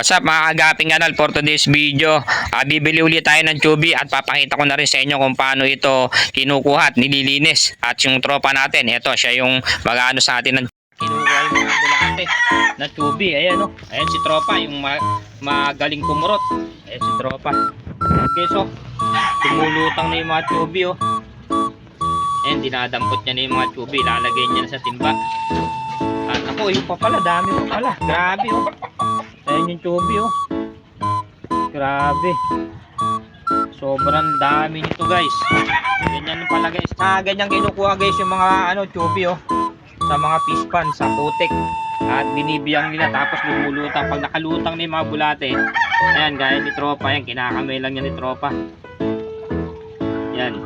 What's up mga kagaping kanal, for today's video bibili ulit tayo ng chubby at papakita ko na rin sa inyo kung paano ito kinukuha at nililinis. At yung tropa natin, ito siya yung mag-ano sa atin ng kinukuha yung mga bulate na chubby. Ayan o, ayan si tropa yung magaling kumurot. Ayan si tropa. Okay, so tumulutang na yung mga chubby o. Ayan, dinadampot niya na yung mga chubby, lalagay niya na sa timba. At ako, yung pa pala, dami pa pala, grabe o. Ayan yung chubby oh. Grabe. Sobrang dami nito guys. Ganyan pala guys. Ganyan kinukuha guys yung mga chubby oh. Sa mga fish pan, sa putik. At binibiyang nila tapos lumulutang. Pag nakalutang na yung mga bulate. Ayan gaya ni tropa. Ayan, kinakamay lang niya ni tropa. Ayan.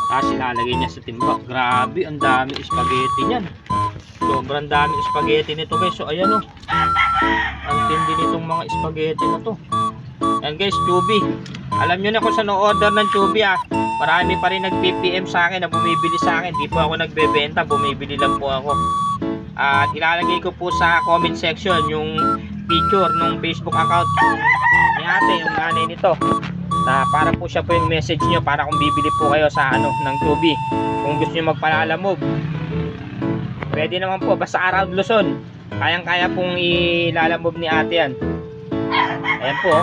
Tapos ilalagay niya sa timba. Grabe, ang dami spaghetti niyan. Sobrang dami spaghetti nito guys. So ayan oh. Ang tindi nitong mga spaghetti na to. Yan guys, chubby. Alam nyo na kung saan order ng chubby ah. Marami pa rin nag-PPM sa akin na bumibili sa akin. Di po ako nagbebenta, bumibili lang po ako. At ilalagay ko po sa comment section yung picture ng Facebook account ni ate, yung nanay nito. Na para po siya po yung message nyo para kung bibili po kayo sa ng chubby. Kung gusto nyo magpalalamove, pwede naman po, basta around Luzon. Kayang-kaya pong ilalamove ni ate yan. Ayan po.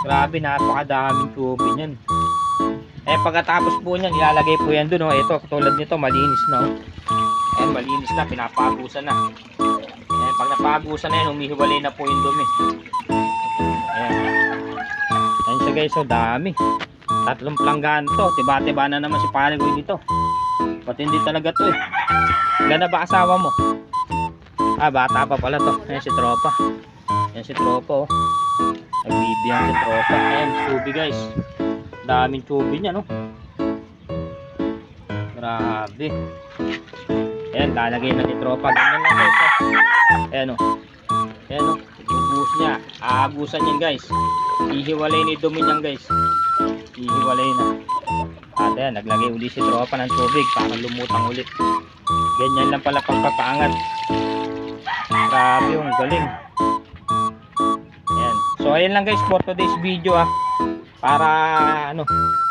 Grabe, napakadaming chubby niyan. Pagkatapos po niyan, ilalagay po yan dun. Ito, tulad nito, malinis na. Ayan, malinis na, pinapagusan na. Ayan, pag napagusan na yan, humihiwalay na po yung dumi. Ayan. Ayan siya guys, so dami. 3 planggana to. Tiba-tiba na naman si pare ko dito. Pati hindi talaga to eh. Ganda ba asawa mo? Bata pa pala to. Ayan si tropa. Ayan si tropa oh. Nagbibiyang si tropa. Ayan, chubby guys. Daming chubby niya no. Grabe. Ayan, lalagay na ni tropa. Ganyan lang guys oh. Ayan oh. Ayan oh. Ibuhos niya. Aabusan niyan guys. Ihiwalay ni dumi niyan guys. Ihiwalay na. At ayan, naglagay uli si tropa ng tubig para lumutang ulit. Ganyan lang pala pagpapaangat. Grabe yung galing. Ayan. So ayan lang guys for today's video ah. Para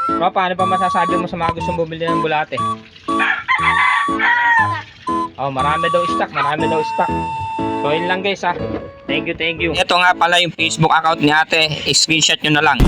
tropa, ano pa masasabi mo sa mga gustong bumili ng bulate? Marami daw stock, marami daw stock. So ayun lang guys ah. Thank you. Ito nga pala yung Facebook account ni ate. I-screenshot nyo na lang.